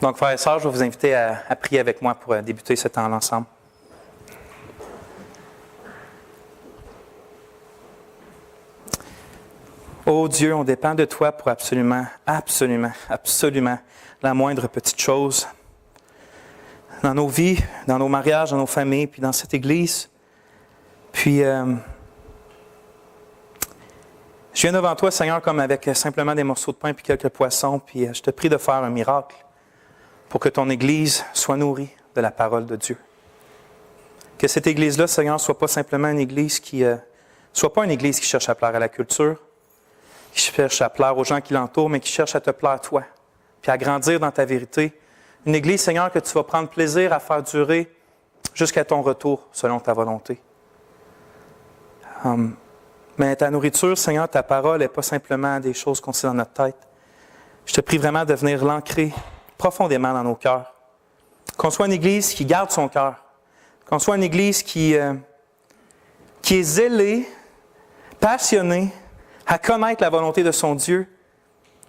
Donc, frères et sœurs, je vais vous inviter à prier avec moi pour débuter ce temps ensemble. Oh Dieu, on dépend de toi pour absolument la moindre petite chose. Dans nos vies, dans nos mariages, dans nos familles, puis dans cette Église. Puis, je viens devant toi, Seigneur, comme avec simplement des morceaux de pain puis quelques poissons, puis je te prie de faire un miracle pour que ton Église soit nourrie de la parole de Dieu. Que cette Église-là, Seigneur, ne soit pas simplement une Église qui cherche à plaire à la culture, qui cherche à plaire aux gens qui l'entourent, mais qui cherche à te plaire toi, puis à grandir dans ta vérité. Une Église, Seigneur, que tu vas prendre plaisir à faire durer jusqu'à ton retour, selon ta volonté. Mais ta nourriture, Seigneur, ta parole n'est pas simplement des choses qu'on sait dans notre tête. Je te prie vraiment de venir l'ancrer profondément dans nos cœurs. Qu'on soit une Église qui garde son cœur. Qu'on soit une Église qui est zélée, passionnée, à connaître la volonté de son Dieu,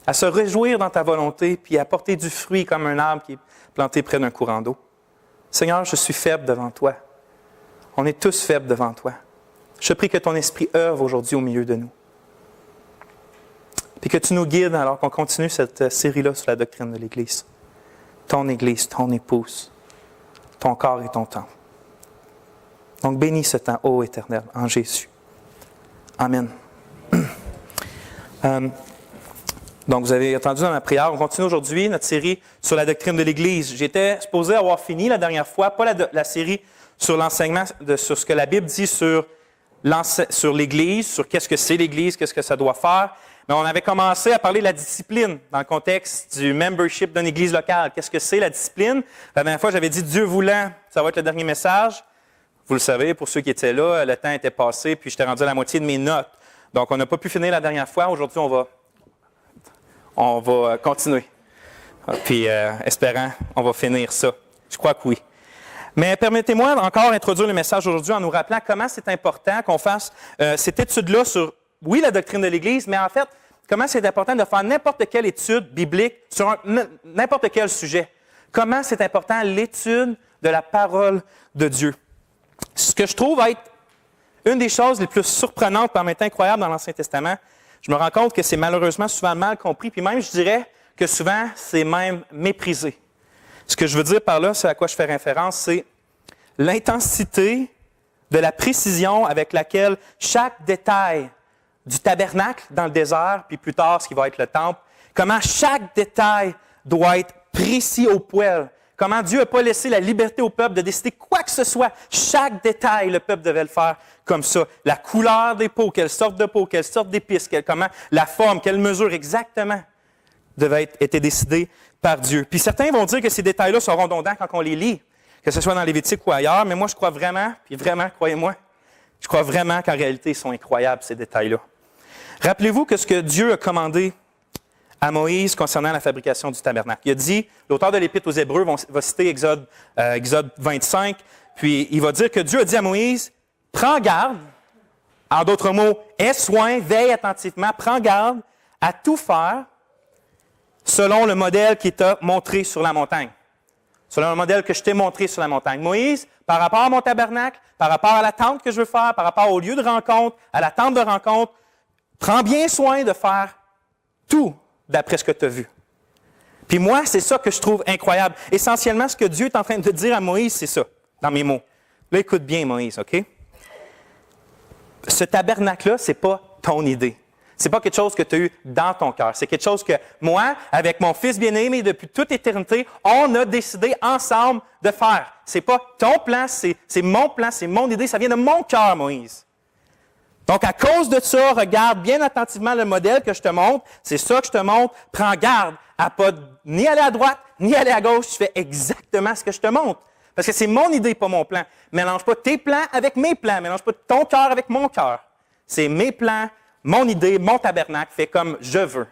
à se réjouir dans ta volonté, puis à porter du fruit comme un arbre qui est planté près d'un courant d'eau. Seigneur, je suis faible devant toi. On est tous faibles devant toi. Je prie que ton esprit œuvre aujourd'hui au milieu de nous. Puis que tu nous guides alors qu'on continue cette série-là sur la doctrine de l'Église. Ton Église, ton épouse, ton corps et ton temple. Donc bénis ce temps, ô Éternel, en Jésus. Amen. Donc, vous avez entendu dans ma prière, on continue aujourd'hui notre série sur la doctrine de l'Église. J'étais supposé avoir fini la dernière fois, pas la série sur l'enseignement, sur ce que la Bible dit sur l'Église, sur qu'est-ce que c'est l'Église, qu'est-ce que ça doit faire. Mais on avait commencé à parler de la discipline dans le contexte du membership d'une Église locale. Qu'est-ce que c'est la discipline? La dernière fois, j'avais dit Dieu voulant, ça va être le dernier message. Vous le savez, pour ceux qui étaient là, le temps était passé, puis j'étais rendu à la moitié de mes notes. Donc, on n'a pas pu finir la dernière fois. Aujourd'hui, on va continuer. Puis, espérant, on va finir ça. Je crois que oui. Mais permettez-moi encore introduire le message aujourd'hui en nous rappelant comment c'est important qu'on fasse cette étude-là sur, oui, la doctrine de l'Église, mais en fait, comment c'est important de faire n'importe quelle étude biblique sur n'importe quel sujet. Comment c'est important l'étude de la parole de Dieu. Ce que je trouve être une des choses les plus surprenantes, par maintenant incroyables dans l'Ancien Testament, je me rends compte que c'est malheureusement souvent mal compris, puis même, je dirais que souvent, c'est même méprisé. Ce que je veux dire par là, c'est à quoi je fais référence, c'est l'intensité de la précision avec laquelle chaque détail du tabernacle dans le désert, puis plus tard, ce qui va être le temple, comment chaque détail doit être précis au poil. Comment Dieu n'a pas laissé la liberté au peuple de décider quoi que ce soit. Chaque détail, le peuple devait le faire comme ça. La couleur des peaux, quelle sorte de peau, quelle sorte d'épices, comment la forme, quelle mesure exactement devait être décidée par Dieu. Puis certains vont dire que ces détails-là sont redondants quand on les lit, que ce soit dans Lévitique ou ailleurs, mais moi je crois vraiment, puis vraiment, croyez-moi, je crois vraiment qu'en réalité, ils sont incroyables, ces détails-là. Rappelez-vous que ce que Dieu a commandé à Moïse concernant la fabrication du tabernacle. Il a dit, l'auteur de l'Épître aux Hébreux va citer Exode 25, puis il va dire que Dieu a dit à Moïse, prends garde, en d'autres mots, aie soin, veille attentivement, prends garde à tout faire selon le modèle qui t'a montré sur la montagne. Selon le modèle que je t'ai montré sur la montagne. Moïse, par rapport à mon tabernacle, par rapport à la tente que je veux faire, par rapport au lieu de rencontre, à la tente de rencontre, prends bien soin de faire tout d'après ce que tu as vu. Puis moi, c'est ça que je trouve incroyable. Essentiellement, ce que Dieu est en train de dire à Moïse, c'est ça, dans mes mots. Là, écoute bien, Moïse, OK? Ce tabernacle-là, c'est pas ton idée. C'est pas quelque chose que tu as eu dans ton cœur. C'est quelque chose que moi, avec mon fils bien-aimé, depuis toute éternité, on a décidé ensemble de faire. C'est pas ton plan, c'est mon idée, ça vient de mon cœur, Moïse. Donc, à cause de ça, regarde bien attentivement le modèle que je te montre. C'est ça que je te montre. Prends garde à pas ni aller à droite, ni aller à gauche. Tu fais exactement ce que je te montre. Parce que c'est mon idée, pas mon plan. Mélange pas tes plans avec mes plans. Mélange pas ton cœur avec mon cœur. C'est mes plans, mon idée, mon tabernacle, fait comme je veux.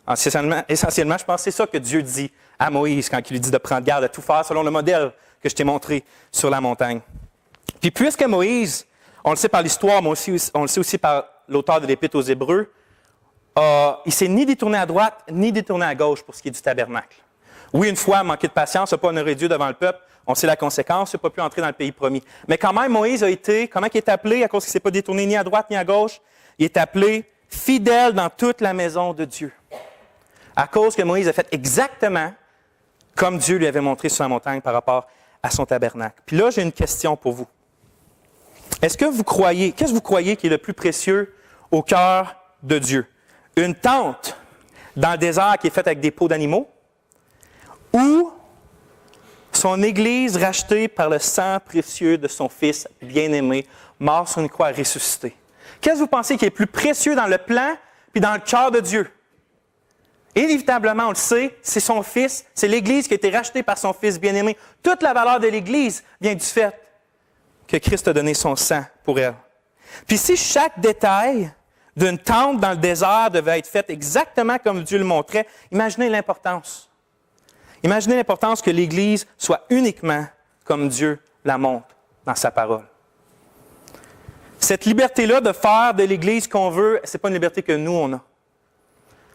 Essentiellement, je pense que c'est ça que Dieu dit à Moïse quand il lui dit de prendre garde à tout faire selon le modèle que je t'ai montré sur la montagne. Puis puisque Moïse, on le sait par l'histoire, mais on le sait aussi par l'auteur de l'Épître aux Hébreux, il ne s'est ni détourné à droite, ni détourné à gauche pour ce qui est du tabernacle. Oui, une fois, manqué de patience, n'a pas honoré Dieu devant le peuple. On sait la conséquence, il n'a pas pu entrer dans le pays promis. Mais quand même, Moïse a été, comment il est appelé, à cause qu'il ne s'est pas détourné ni à droite ni à gauche, il est appelé fidèle dans toute la maison de Dieu. À cause que Moïse a fait exactement comme Dieu lui avait montré sur la montagne par rapport à son tabernacle. Puis là, j'ai une question pour vous. Qu'est-ce que vous croyez qui est le plus précieux au cœur de Dieu? Une tente dans le désert qui est faite avec des peaux d'animaux ou son Église rachetée par le sang précieux de son Fils bien-aimé, mort sur une croix et ressuscité? Qu'est-ce que vous pensez qui est plus précieux dans le plan puis dans le cœur de Dieu? Inévitablement, on le sait, c'est son Fils, c'est l'Église qui a été rachetée par son Fils bien-aimé. Toute la valeur de l'Église vient du fait que Christ a donné son sang pour elle. Puis si chaque détail d'une tente dans le désert devait être fait exactement comme Dieu le montrait, imaginez l'importance. Imaginez l'importance que l'Église soit uniquement comme Dieu la montre dans sa parole. Cette liberté-là de faire de l'Église qu'on veut, ce n'est pas une liberté que nous, on a.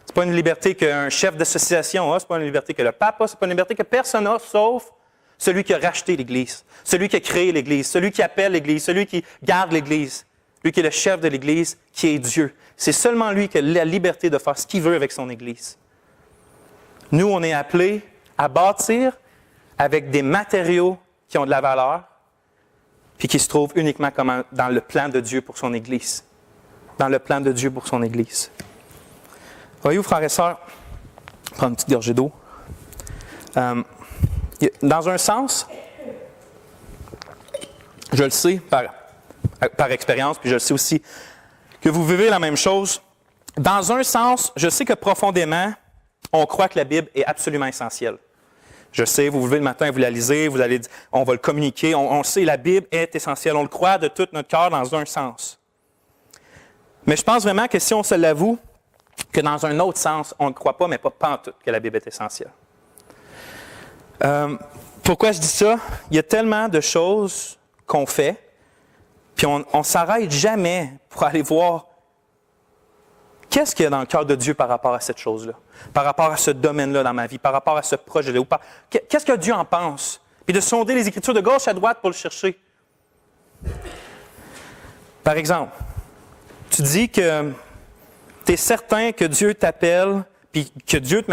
Ce n'est pas une liberté qu'un chef d'association a, ce n'est pas une liberté que le pape a, ce n'est pas une liberté que personne n'a, sauf celui qui a racheté l'Église, celui qui a créé l'Église, celui qui appelle l'Église, celui qui garde l'Église, lui qui est le chef de l'Église, qui est Dieu. C'est seulement lui qui a la liberté de faire ce qu'il veut avec son Église. Nous, on est appelés à bâtir avec des matériaux qui ont de la valeur, puis qui se trouvent uniquement comme dans le plan de Dieu pour son Église. Dans le plan de Dieu pour son Église. Voyez-vous, frères et sœurs, prendre une petite gorgée d'eau. Dans un sens, je le sais par expérience, puis je le sais aussi que vous vivez la même chose. Dans un sens, je sais que profondément, on croit que la Bible est absolument essentielle. Je sais, vous vous levez le matin, vous la lisez, vous allez dire, on va le communiquer, on sait, la Bible est essentielle. On le croit de tout notre cœur dans un sens. Mais je pense vraiment que si on se l'avoue, que dans un autre sens, on ne croit pas, mais pas pantoute, que la Bible est essentielle. Pourquoi je dis ça? Il y a tellement de choses qu'on fait, puis on ne s'arrête jamais pour aller voir qu'est-ce qu'il y a dans le cœur de Dieu par rapport à cette chose-là, par rapport à ce domaine-là dans ma vie, par rapport à ce projet-là. Qu'est-ce que Dieu en pense? Puis de sonder les Écritures de gauche à droite pour le chercher. Par exemple, tu dis que tu es certain que Dieu t'appelle, puis que Dieu te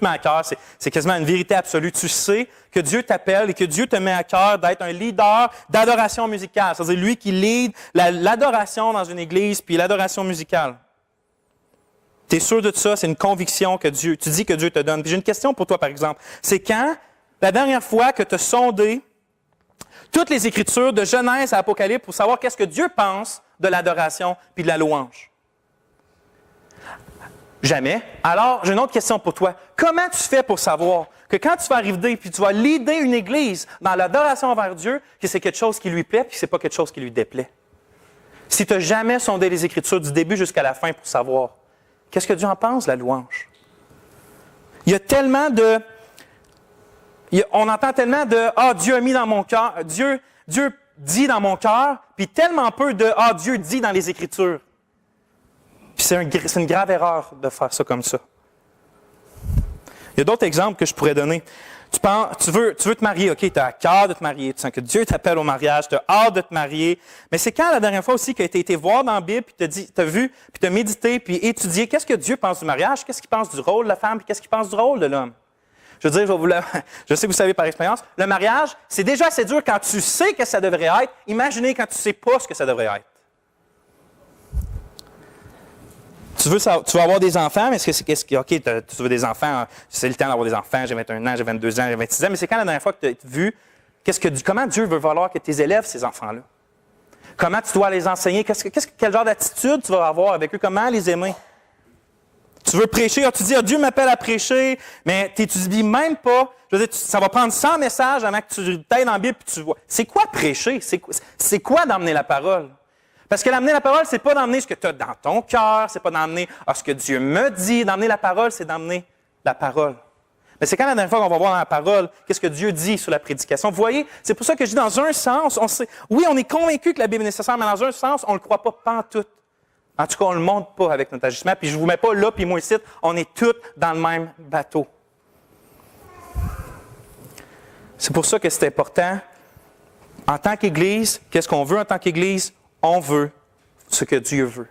met à cœur, c'est quasiment une vérité absolue. Tu sais que Dieu t'appelle et que Dieu te met à cœur d'être un leader d'adoration musicale. C'est-à-dire lui qui lead l'adoration dans une église, puis l'adoration musicale. Tu es sûr de ça? C'est une conviction que tu dis que Dieu te donne. Puis j'ai une question pour toi, par exemple. C'est quand la dernière fois que tu as sondé toutes les Écritures de Genèse à Apocalypse pour savoir qu'est-ce que Dieu pense de l'adoration puis de la louange? Jamais. Alors, j'ai une autre question pour toi. Comment tu fais pour savoir que quand tu vas arriver puis tu vas leader une église dans l'adoration envers Dieu, que c'est quelque chose qui lui plaît puis que c'est pas quelque chose qui lui déplaît? Si tu n'as jamais sondé les Écritures du début jusqu'à la fin pour savoir, qu'est-ce que Dieu en pense de la louange? Il y a tellement de... on entend tellement de « Ah, Dieu a mis dans mon cœur, Dieu dit dans mon cœur », puis tellement peu de « Ah, Dieu dit dans les Écritures ». Puis c'est une grave erreur de faire ça comme ça. Il y a d'autres exemples que je pourrais donner. Tu veux te marier, OK, tu as à cœur de te marier, tu sens que Dieu t'appelle au mariage, tu as hâte de te marier. Mais c'est quand la dernière fois aussi que tu as été voir dans la Bible, puis tu as vu, puis tu as médité, puis étudié, qu'est-ce que Dieu pense du mariage, qu'est-ce qu'il pense du rôle de la femme, puis qu'est-ce qu'il pense du rôle de l'homme? Je veux dire, je sais que vous savez par expérience, le mariage, c'est déjà assez dur quand tu sais que ça devrait être. Imaginez quand tu ne sais pas ce que ça devrait être. Tu veux avoir des enfants, mais OK, tu veux des enfants, c'est le temps d'avoir des enfants, j'ai 21 ans, j'ai 22 ans, j'ai 26 ans, mais c'est quand la dernière fois que tu as vu, comment Dieu veut vouloir que tes élèves, ces enfants-là? Comment tu dois les enseigner? Quel genre d'attitude tu vas avoir avec eux? Comment les aimer? Tu veux prêcher, tu dis, Dieu m'appelle à prêcher, mais tu n'étudies même pas. Je veux dire, ça va prendre 100 messages avant que tu t'ailles dans la Bible et tu vois. C'est quoi prêcher? C'est quoi d'emmener la parole? Parce que d'emmener la parole, c'est pas d'emmener ce que tu as dans ton cœur, c'est pas d'emmener ce que Dieu me dit. D'emmener la parole, c'est d'emmener la parole. Mais c'est quand la dernière fois qu'on va voir dans la parole, qu'est-ce que Dieu dit sur la prédication. Vous voyez, c'est pour ça que je dis dans un sens, oui, on est convaincu que la Bible est nécessaire, mais dans un sens, on ne le croit pas pantoute. En tout cas, on ne le montre pas avec notre agissement. Puis je ne vous mets pas là, puis moi ici, on est tous dans le même bateau. C'est pour ça que c'est important. En tant qu'Église, qu'est-ce qu'on veut en tant qu'Église? On veut ce que Dieu veut.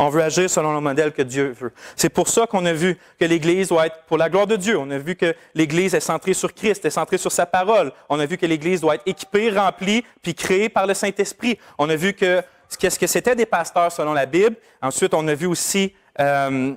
On veut agir selon le modèle que Dieu veut. C'est pour ça qu'on a vu que l'Église doit être pour la gloire de Dieu. On a vu que l'Église est centrée sur Christ, est centrée sur sa parole. On a vu que l'Église doit être équipée, remplie, puis créée par le Saint-Esprit. On a vu qu'est-ce que c'était des pasteurs selon la Bible. Ensuite, on a vu aussi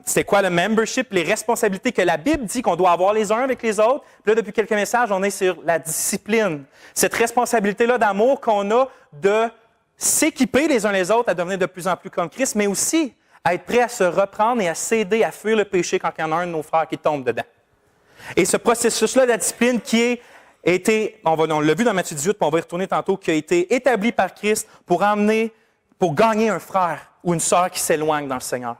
c'était quoi le membership, les responsabilités que la Bible dit qu'on doit avoir les uns avec les autres. Puis là, depuis quelques messages, on est sur la discipline. Cette responsabilité-là d'amour qu'on a de s'équiper les uns les autres à devenir de plus en plus comme Christ, mais aussi à être prêt à se reprendre et à s'aider à fuir le péché quand il y en a un de nos frères qui tombe dedans. Et ce processus-là de la discipline qui on l'a vu dans Matthieu 18, puis on va y retourner tantôt, qui a été établi par Christ pour gagner un frère ou une sœur qui s'éloigne dans le Seigneur.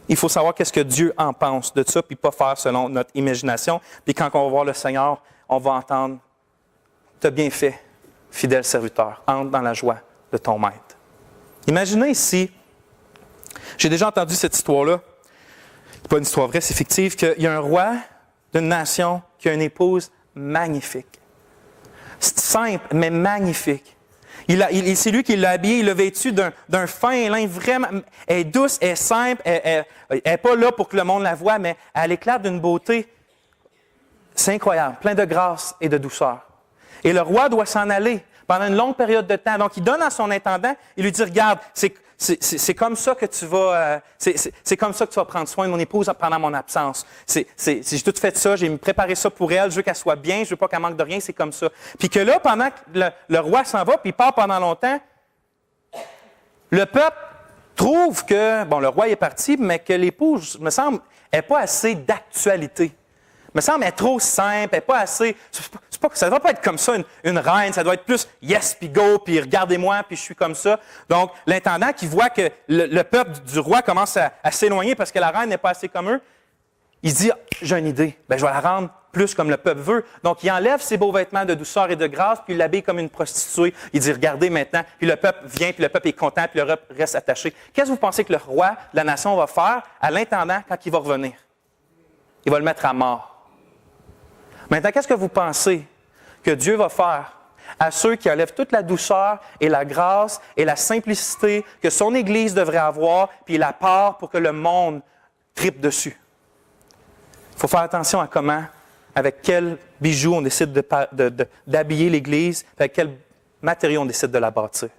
Il faut savoir qu'est-ce que Dieu en pense de ça, puis pas faire selon notre imagination. Puis quand on va voir le Seigneur, on va entendre « T'as bien fait, fidèle serviteur, entre dans la joie de ton maître. » Imaginez ici, j'ai déjà entendu cette histoire-là, c'est pas une histoire vraie, c'est fictif, qu'il y a un roi d'une nation qui a une épouse magnifique. C'est simple, mais magnifique. C'est lui qui l'a habillé, il l'a vêtu d'un fin lin vraiment. Elle est douce, elle est simple, elle n'est pas là pour que le monde la voie, mais elle éclate d'une beauté. C'est incroyable, plein de grâce et de douceur. Et le roi doit s'en aller pendant une longue période de temps. Donc, il donne à son intendant, il lui dit, regarde, c'est comme ça que tu vas, c'est comme ça que tu vas prendre soin de mon épouse pendant mon absence. J'ai tout fait ça, j'ai préparé ça pour elle, je veux qu'elle soit bien, je veux pas qu'elle manque de rien, c'est comme ça. Puis que là, pendant que le roi s'en va, puis il part pendant longtemps, le peuple trouve que, le roi est parti, mais que l'épouse, me semble, n'est pas assez d'actualité. Me semble être trop simple, elle n'est pas assez. Ça ne doit pas être comme ça, une reine. Ça doit être plus yes, puis go, puis regardez-moi, puis je suis comme ça. Donc, l'intendant qui voit que le peuple du roi commence à s'éloigner parce que la reine n'est pas assez comme eux, il se dit j'ai une idée, je vais la rendre plus comme le peuple veut. Donc, il enlève ses beaux vêtements de douceur et de grâce, puis il l'habille comme une prostituée. Il dit regardez maintenant, puis le peuple vient, puis le peuple est content, puis le peuple reste attaché. Qu'est-ce que vous pensez que le roi de la nation va faire à l'intendant quand il va revenir? Il va le mettre à mort. Maintenant, qu'est-ce que vous pensez que Dieu va faire à ceux qui enlèvent toute la douceur et la grâce et la simplicité que son Église devrait avoir, puis la part pour que le monde tripe dessus? Il faut faire attention à avec quel bijou on décide d'habiller l'Église, avec quel matériau on décide de la bâtir.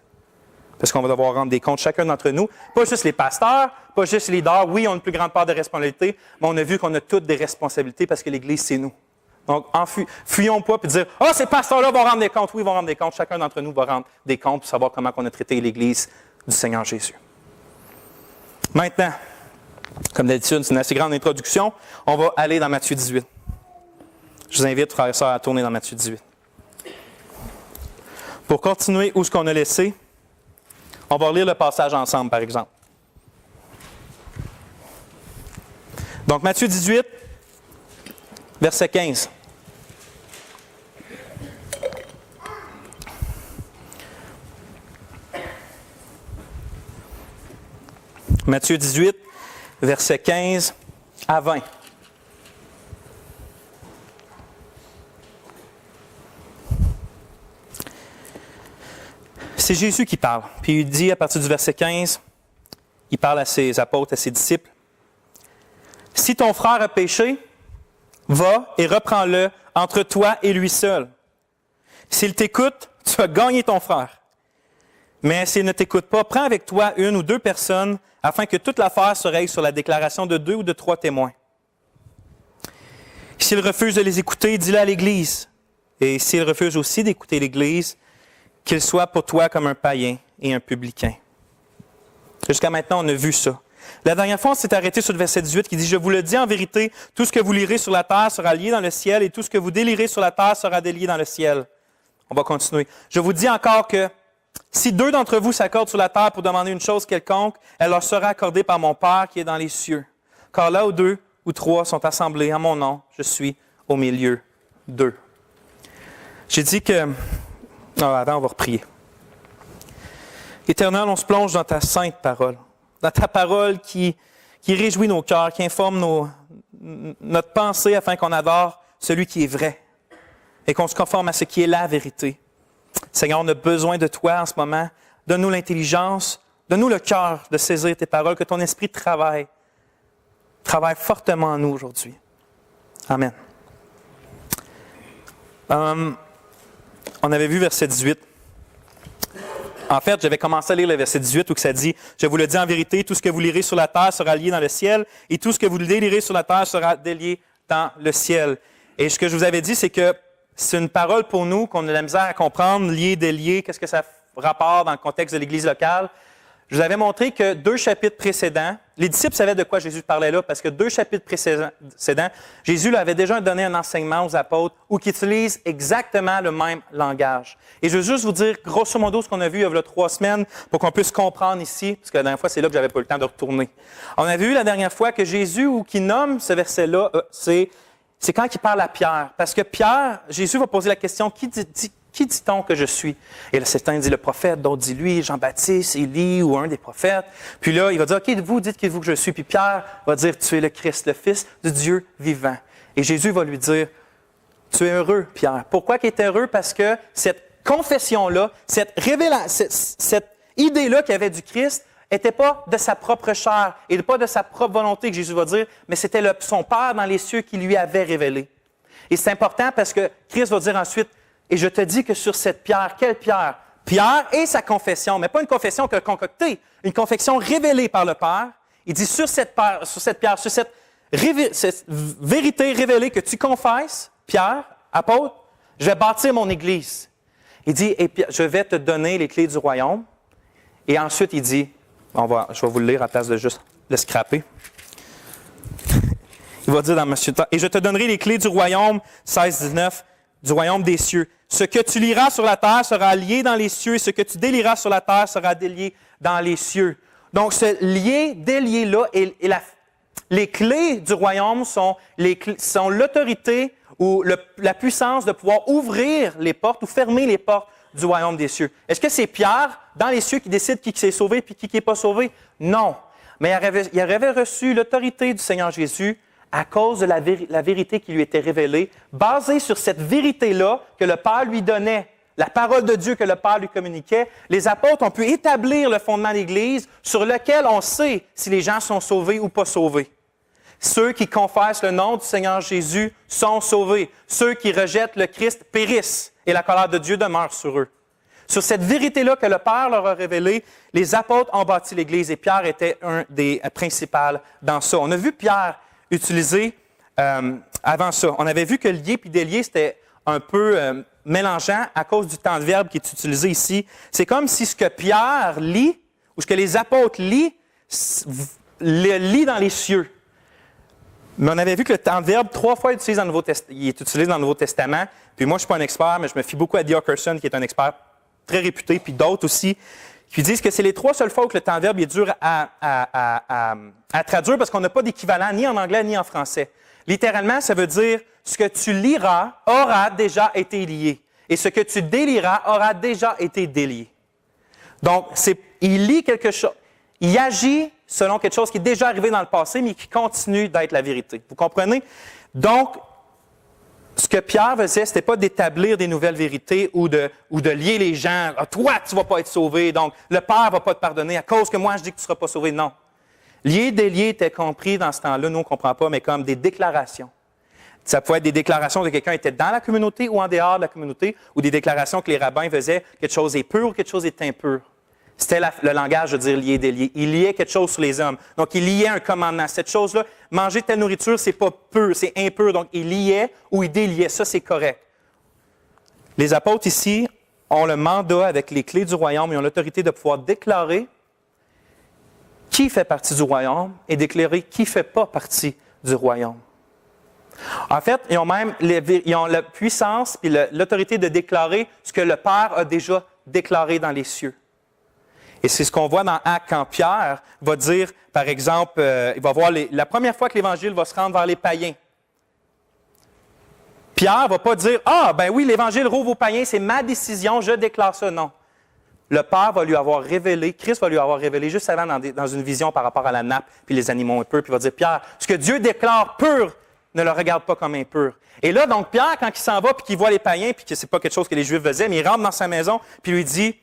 Parce qu'on va devoir rendre des comptes chacun d'entre nous, pas juste les pasteurs, pas juste les leaders. Oui, on a une plus grande part de responsabilité, mais on a vu qu'on a toutes des responsabilités parce que l'Église, c'est nous. Donc, fuyons pas et dire « Ah, ces pasteurs-là vont rendre des comptes. » Oui, ils vont rendre des comptes. Chacun d'entre nous va rendre des comptes pour savoir comment on a traité l'Église du Seigneur Jésus. Maintenant, comme d'habitude, c'est une assez grande introduction. On va aller dans Matthieu 18. Je vous invite, frères et sœurs, à tourner dans Matthieu 18. Pour continuer où ce qu'on a laissé, on va relire le passage ensemble, par exemple. Donc, Matthieu 18, verset 15. Matthieu 18, verset 15 à 20. C'est Jésus qui parle. Puis il dit à partir du verset 15, il parle à ses apôtres, à ses disciples. « Si ton frère a péché, va et reprends-le entre toi et lui seul. S'il t'écoute, tu as gagné ton frère. Mais s'il ne t'écoute pas, prends avec toi une ou deux personnes afin que toute l'affaire se règle sur la déclaration de 2 ou de 3 témoins. S'il refuse de les écouter, dis-le à l'Église. Et s'il refuse aussi d'écouter l'Église, qu'il soit pour toi comme un païen et un publicain. » Jusqu'à maintenant, on a vu ça. La dernière fois, on s'est arrêté sur le verset 18 qui dit « Je vous le dis en vérité, tout ce que vous lirez sur la terre sera lié dans le ciel et tout ce que vous délirez sur la terre sera délié dans le ciel. » On va continuer. « Je vous dis encore que si 2 d'entre vous s'accordent sur la terre pour demander une chose quelconque, elle leur sera accordée par mon Père qui est dans les cieux. Car là où 2 ou 3 sont assemblés en mon nom, je suis au milieu d'eux. » J'ai dit que... attends, on va reprier. Éternel, on se plonge dans ta sainte parole. Dans ta parole qui réjouit nos cœurs, qui informe notre pensée afin qu'on adore celui qui est vrai. et qu'on se conforme à ce qui est la vérité. Seigneur, on a besoin de toi en ce moment. Donne-nous l'intelligence, donne-nous le cœur de saisir tes paroles, que ton esprit travaille fortement en nous aujourd'hui. Amen. On avait vu verset 18. En fait, j'avais commencé à lire le verset 18 où ça dit « Je vous le dis en vérité, tout ce que vous lirez sur la terre sera lié dans le ciel, et tout ce que vous délirez sur la terre sera délié dans le ciel. » Et ce que je vous avais dit, c'est que c'est une parole pour nous qu'on a de la misère à comprendre, lié, délié, qu'est-ce que ça rapporte dans le contexte de l'Église locale. Je vous avais montré que 2 chapitres précédents, les disciples savaient de quoi Jésus parlait là, parce que 2 chapitres précédents, Jésus leur avait déjà donné un enseignement aux apôtres où ils utilisent exactement le même langage. Et je veux juste vous dire, grosso modo, ce qu'on a vu il y a 3 semaines, pour qu'on puisse comprendre ici, parce que la dernière fois, c'est là que j'avais pas eu le temps de retourner. On avait vu la dernière fois que Jésus, ou qui nomme ce verset-là, c'est quand il parle à Pierre. Parce que Pierre, Jésus va poser la question, qui dit-on que je suis? Et là, certains disent le prophète, d'autres disent lui, Jean-Baptiste, Élie ou un des prophètes. Puis là, il va dire, OK, vous dites qui vous que je suis. Puis Pierre va dire, tu es le Christ, le Fils du Dieu vivant. Et Jésus va lui dire, tu es heureux, Pierre. Pourquoi qu'il est heureux? Parce que cette confession-là, cette idée-là qu'il y avait du Christ, n'était pas de sa propre chair et pas de sa propre volonté que Jésus va dire, mais c'était son Père dans les cieux qui lui avait révélé. Et c'est important parce que Christ va dire ensuite, et je te dis que sur cette pierre, quelle pierre? Pierre et sa confession, mais pas une confession que concoctée, une confession révélée par le Père. Il dit sur cette pierre, sur cette vérité révélée que tu confesses, Pierre, apôtre, je vais bâtir mon Église. Il dit, et je vais te donner les clés du royaume. Et ensuite, il dit, je vais vous le lire à place de juste le scraper. Il va dire dans Matthieu, et je te donnerai les clés du royaume, 16-19, du royaume des cieux. Ce que tu liras sur la terre sera lié dans les cieux, et ce que tu délieras sur la terre sera délié dans les cieux. Donc, ce lié, délié-là, les clés du royaume sont l'autorité ou la puissance de pouvoir ouvrir les portes ou fermer les portes du royaume des cieux. Est-ce que c'est Pierre, dans les cieux, qui décide qui s'est sauvé et qui n'est pas sauvé? Non. Mais il avait reçu l'autorité du Seigneur Jésus à cause de la vérité qui lui était révélée, basée sur cette vérité-là que le Père lui donnait, la parole de Dieu que le Père lui communiquait. Les apôtres ont pu établir le fondement de l'Église sur lequel on sait si les gens sont sauvés ou pas sauvés. Ceux qui confessent le nom du Seigneur Jésus sont sauvés. Ceux qui rejettent le Christ périssent et la colère de Dieu demeure sur eux. Sur cette vérité-là que le Père leur a révélée, les apôtres ont bâti l'Église et Pierre était un des principaux dans ça. On a vu Pierre utiliser avant ça. On avait vu que lié puis délié, c'était un peu mélangeant à cause du temps de verbe qui est utilisé ici. C'est comme si ce que Pierre lit ou ce que les apôtres lisent, le lit dans les cieux. Mais on avait vu que le temps de verbe, 3 fois, il est utilisé dans le Nouveau Testament. Puis moi, je ne suis pas un expert, mais je me fie beaucoup à D. Carson, qui est un expert très réputé, puis d'autres aussi, qui disent que c'est les 3 seules fois où le temps de verbe est dur à traduire parce qu'on n'a pas d'équivalent ni en anglais ni en français. Littéralement, ça veut dire « ce que tu liras aura déjà été lié et ce que tu délieras aura déjà été délié ». Donc, il lit quelque chose, il agit selon quelque chose qui est déjà arrivé dans le passé, mais qui continue d'être la vérité. Vous comprenez? Donc, ce que Pierre faisait, ce n'était pas d'établir des nouvelles vérités ou de lier les gens. Ah, toi, tu ne vas pas être sauvé, donc le Père ne va pas te pardonner à cause que moi, je dis que tu ne seras pas sauvé. Non. Lier, délier était compris dans ce temps-là, nous, on ne comprend pas, mais comme des déclarations. Ça pouvait être des déclarations de quelqu'un qui était dans la communauté ou en dehors de la communauté, ou des déclarations que les rabbins faisaient, quelque chose est pur ou quelque chose est impur. C'était le langage de dire lier, délier. Il liait quelque chose sur les hommes. Donc, il liait un commandement. Cette chose-là, manger telle nourriture, c'est pas pur, c'est impur. Donc, il liait ou il déliait. Ça, c'est correct. Les apôtres ici ont le mandat avec les clés du royaume et ont l'autorité de pouvoir déclarer qui fait partie du royaume et déclarer qui ne fait pas partie du royaume. En fait, ils ont la puissance et l'autorité de déclarer ce que le Père a déjà déclaré dans les cieux. Et c'est ce qu'on voit dans Actes quand Pierre va dire, par exemple, il va voir la première fois que l'Évangile va se rendre vers les païens. Pierre ne va pas dire « Ah, ben oui, l'Évangile rouvre aux païens, c'est ma décision, je déclare ça. » Non. Le Père va lui avoir révélé, Christ va lui avoir révélé juste avant dans une vision par rapport à la nappe puis les animaux impurs, puis il va dire « Pierre, ce que Dieu déclare pur, ne le regarde pas comme impur. Et là, donc, Pierre, quand il s'en va, puis qu'il voit les païens, puis que c'est pas quelque chose que les Juifs faisaient, mais il rentre dans sa maison, puis lui dit,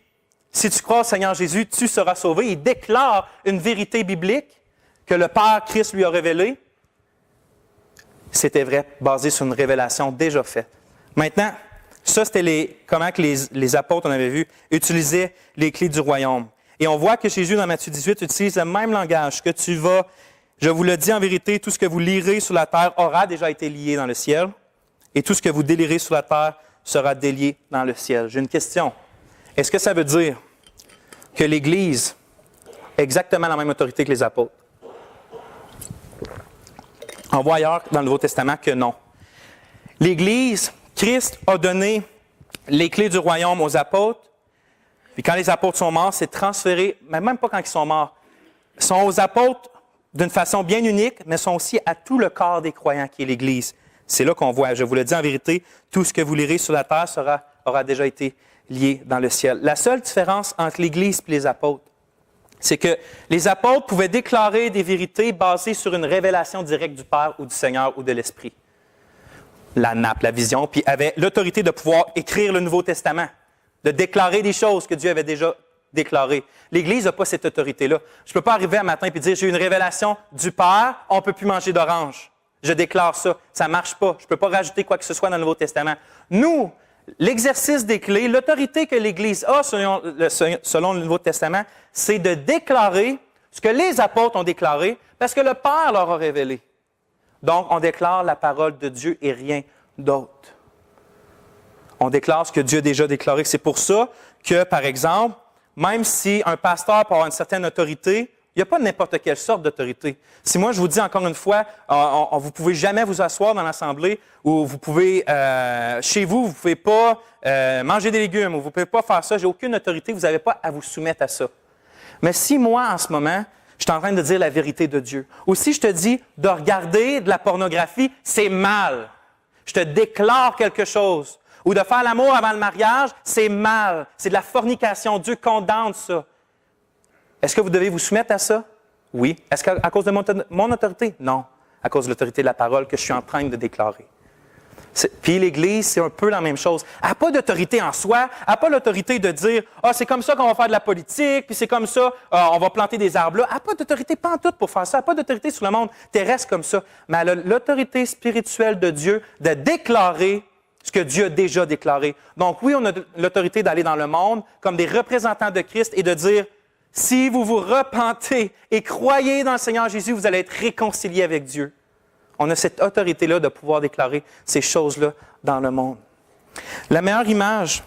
si tu crois au Seigneur Jésus, tu seras sauvé. Il déclare une vérité biblique que le Père Christ lui a révélée. C'était vrai, basé sur une révélation déjà faite. Maintenant, ça, c'était comment que les apôtres, on avait vu, utilisaient les clés du royaume. Et on voit que Jésus, dans Matthieu 18, utilise le même langage, que tu vas, je vous le dis en vérité, tout ce que vous lirez sur la terre aura déjà été lié dans le ciel, et tout ce que vous délirez sur la terre sera délié dans le ciel. J'ai une question. Est-ce que ça veut dire que l'Église a exactement la même autorité que les apôtres? On voit ailleurs dans le Nouveau Testament que non. L'Église, Christ a donné les clés du royaume aux apôtres. Puis quand les apôtres sont morts, c'est transféré, mais même pas quand ils sont morts. Ils sont aux apôtres d'une façon bien unique, mais sont aussi à tout le corps des croyants qui est l'Église. C'est là qu'on voit, je vous le dis en vérité, tout ce que vous lirez sur la terre aura déjà été lié dans le ciel. La seule différence entre l'Église et les apôtres, c'est que les apôtres pouvaient déclarer des vérités basées sur une révélation directe du Père ou du Seigneur ou de l'Esprit. La nappe, la vision, puis avaient l'autorité de pouvoir écrire le Nouveau Testament, de déclarer des choses que Dieu avait déjà déclarées. L'Église n'a pas cette autorité-là. Je ne peux pas arriver un matin et dire, j'ai eu une révélation du Père, on ne peut plus manger d'orange. Je déclare ça. Ça ne marche pas. Je ne peux pas rajouter quoi que ce soit dans le Nouveau Testament. Nous, l'exercice des clés, l'autorité que l'Église a selon le Nouveau Testament, c'est de déclarer ce que les apôtres ont déclaré parce que le Père leur a révélé. Donc, on déclare la parole de Dieu et rien d'autre. On déclare ce que Dieu a déjà déclaré. C'est pour ça que, par exemple, même si un pasteur peut avoir une certaine autorité, il n'y a pas n'importe quelle sorte d'autorité. Si moi, je vous dis encore une fois, vous ne pouvez jamais vous asseoir dans l'assemblée ou vous pouvez, chez vous, vous ne pouvez pas manger des légumes ou vous ne pouvez pas faire ça, j'ai aucune autorité, vous n'avez pas à vous soumettre à ça. Mais si moi, en ce moment, je suis en train de dire la vérité de Dieu, ou si je te dis de regarder de la pornographie, c'est mal, je te déclare quelque chose, ou de faire l'amour avant le mariage, c'est mal, c'est de la fornication, Dieu condamne ça. Est-ce que vous devez vous soumettre à ça? Oui. Est-ce qu'à cause de mon autorité? Non. À cause de l'autorité de la parole que je suis en train de déclarer. Puis l'Église, c'est un peu la même chose. Elle n'a pas d'autorité en soi. Elle n'a pas l'autorité de dire « Ah, c'est comme ça qu'on va faire de la politique, puis c'est comme ça, on va planter des arbres là. » Elle n'a pas d'autorité pantoute pour faire ça. Elle n'a pas d'autorité sur le monde terrestre comme ça. Mais elle a l'autorité spirituelle de Dieu de déclarer ce que Dieu a déjà déclaré. Donc oui, on a l'autorité d'aller dans le monde comme des représentants de Christ et de dire si vous vous repentez et croyez dans le Seigneur Jésus, vous allez être réconciliés avec Dieu. On a cette autorité-là de pouvoir déclarer ces choses-là dans le monde. La meilleure image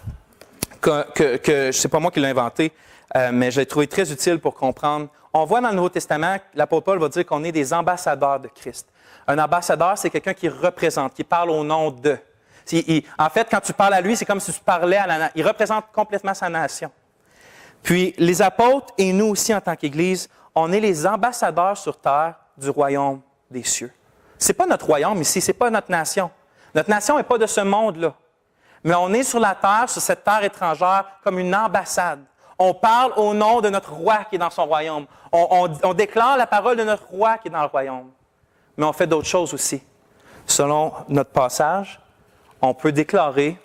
que c'est pas moi qui l'ai inventée, mais je l'ai trouvée très utile pour comprendre. On voit dans le Nouveau Testament, l'apôtre Paul va dire qu'on est des ambassadeurs de Christ. Un ambassadeur, c'est quelqu'un qui représente, qui parle au nom de. En fait, quand tu parles à lui, c'est comme si tu parlais à la nation. Il représente complètement sa nation. Puis, les apôtres et nous aussi en tant qu'Église, on est les ambassadeurs sur terre du royaume des cieux. C'est pas notre royaume ici, c'est pas notre nation. Notre nation n'est pas de ce monde-là. Mais on est sur la terre, sur cette terre étrangère, comme une ambassade. On parle au nom de notre roi qui est dans son royaume. On déclare la parole de notre roi qui est dans le royaume. Mais on fait d'autres choses aussi. Selon notre passage, on peut déclarer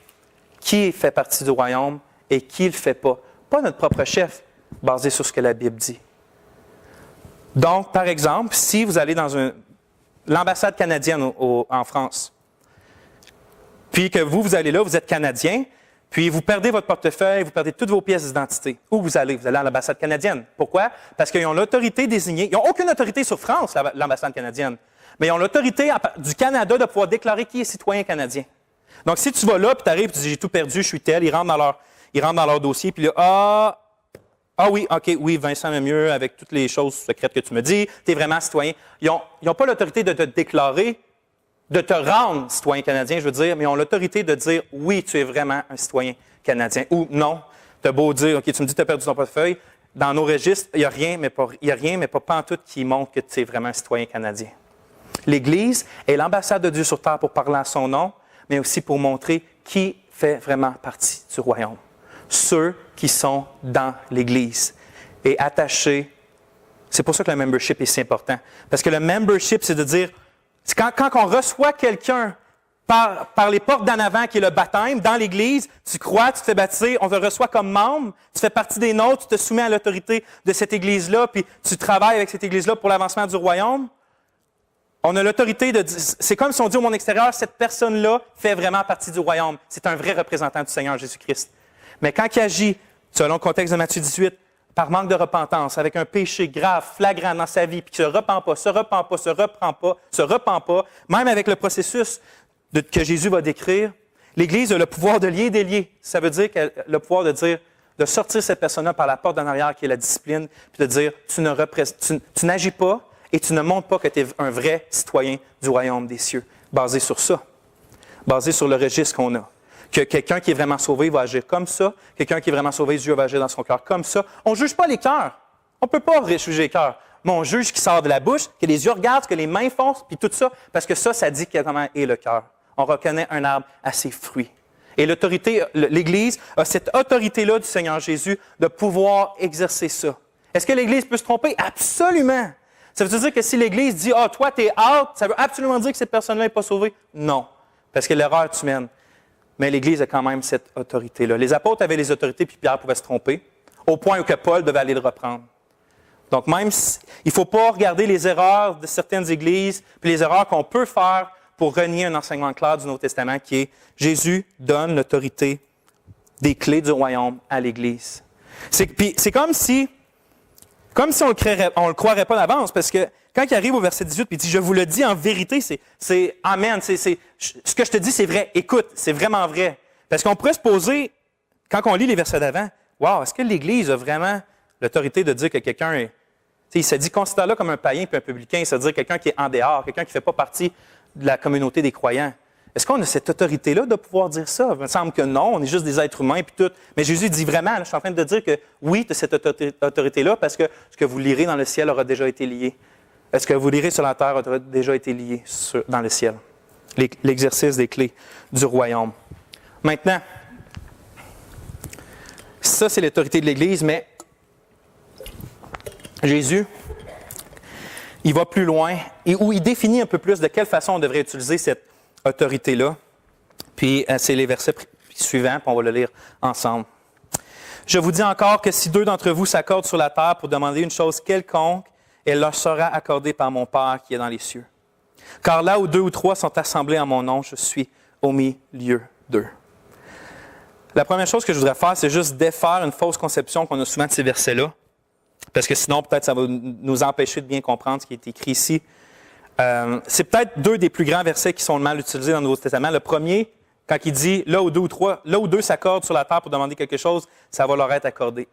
qui fait partie du royaume et qui ne le fait pas. Pas notre propre chef, basé sur ce que la Bible dit. Donc, par exemple, si vous allez dans l'ambassade canadienne en France, puis que vous allez là, vous êtes Canadien, puis vous perdez votre portefeuille, vous perdez toutes vos pièces d'identité. Où vous allez? Vous allez à l'ambassade canadienne. Pourquoi? Parce qu'ils ont l'autorité désignée. Ils n'ont aucune autorité sur France, l'ambassade canadienne. Mais ils ont l'autorité du Canada de pouvoir déclarer qui est citoyen canadien. Donc, si tu vas là, puis tu arrives, tu dis, j'ai tout perdu, je suis tel, ils rentrent dans leur dossier, puis là, oui, OK, oui, Vincent m'aime mieux avec toutes les choses secrètes que tu me dis, tu es vraiment citoyen. Ils n'ont pas l'autorité de te déclarer, de te rendre citoyen canadien, je veux dire, mais ils ont l'autorité de dire, oui, tu es vraiment un citoyen canadien, ou non. Tu as beau dire, OK, tu me dis que tu as perdu ton portefeuille, dans nos registres, il n'y a rien, mais pas pantoute qui montre que tu es vraiment un citoyen canadien. L'Église est l'ambassade de Dieu sur terre pour parler à son nom, mais aussi pour montrer qui fait vraiment partie du royaume. Ceux qui sont dans l'Église et attachés. C'est pour ça que le membership est si important. Parce que le membership, c'est de dire, C'est quand on reçoit quelqu'un par les portes d'en avant, qui est le baptême, dans l'Église, tu crois, tu te fais baptiser, on te reçoit comme membre, tu fais partie des nôtres, tu te soumets à l'autorité de cette Église-là, puis tu travailles avec cette Église-là pour l'avancement du royaume. On a l'autorité de dire, c'est comme si on dit au monde extérieur, cette personne-là fait vraiment partie du royaume. C'est un vrai représentant du Seigneur Jésus-Christ. Mais quand il agit, selon le contexte de Matthieu 18, par manque de repentance, avec un péché grave, flagrant dans sa vie, puis qui ne se repent pas, même avec le processus que Jésus va décrire, l'Église a le pouvoir de lier et délier. Ça veut dire qu'elle a le pouvoir de dire, de sortir cette personne-là par la porte d'en arrière, qui est la discipline, puis de dire, tu n'agis pas et tu ne montres pas que tu es un vrai citoyen du royaume des cieux. Basé sur ça. Basé sur le registre qu'on a. Que quelqu'un qui est vraiment sauvé va agir comme ça. Quelqu'un qui est vraiment sauvé, Dieu va agir dans son cœur comme ça. On ne juge pas les cœurs. On ne peut pas juger les cœurs. Mais on juge qui sort de la bouche, que les yeux regardent, que les mains foncent, puis tout ça, parce que ça dit comment est le cœur. On reconnaît un arbre à ses fruits. Et l'autorité, l'Église a cette autorité-là du Seigneur Jésus de pouvoir exercer ça. Est-ce que l'Église peut se tromper? Absolument! Ça veut dire que si l'Église dit « Ah, toi, t'es out », ça veut absolument dire que cette personne-là n'est pas sauvée? Non, parce que l'erreur est humaine. Mais l'Église a quand même cette autorité-là. Les apôtres avaient les autorités, puis Pierre pouvait se tromper, au point où que Paul devait aller le reprendre. Donc même, il ne faut pas regarder les erreurs de certaines églises, puis les erreurs qu'on peut faire pour renier un enseignement clair du Nouveau Testament, qui est Jésus donne l'autorité des clés du royaume à l'Église. C'est comme si on le croirait pas d'avance, parce que quand il arrive au verset 18, puis il dit « Je vous le dis en vérité », c'est « Amen », ce que je te dis, c'est vrai. Écoute, c'est vraiment vrai. Parce qu'on pourrait se poser, quand on lit les versets d'avant, « Wow, est-ce que l'Église a vraiment l'autorité de dire que quelqu'un est... » Il se dit « Considère-le comme un païen puis un publicain », ça veut dire quelqu'un qui est en dehors, quelqu'un qui ne fait pas partie de la communauté des croyants. Est-ce qu'on a cette autorité-là de pouvoir dire ça? Il me semble que non, on est juste des êtres humains puis tout. Mais Jésus dit vraiment, je suis en train de dire que oui, tu as cette autorité-là parce que ce que vous lirez dans le ciel aura déjà été lié. Ce que vous lirez sur la terre aura déjà été lié dans le ciel. L'exercice des clés du royaume. Maintenant, ça c'est l'autorité de l'Église, mais Jésus, il va plus loin et où il définit un peu plus de quelle façon on devrait utiliser cette autorité-là. Puis, c'est les versets suivants, puis on va le lire ensemble. « Je vous dis encore que si deux d'entre vous s'accordent sur la terre pour demander une chose quelconque, elle leur sera accordée par mon Père qui est dans les cieux. Car là où deux ou trois sont assemblés en mon nom, je suis au milieu d'eux. » La première chose que je voudrais faire, c'est juste défaire une fausse conception qu'on a souvent de ces versets-là. Parce que sinon, peut-être, ça va nous empêcher de bien comprendre ce qui est écrit ici. C'est peut-être deux des plus grands versets qui sont mal utilisés dans le Nouveau Testament. Le premier, quand il dit « là où deux s'accordent sur la terre pour demander quelque chose, ça va leur être accordé. »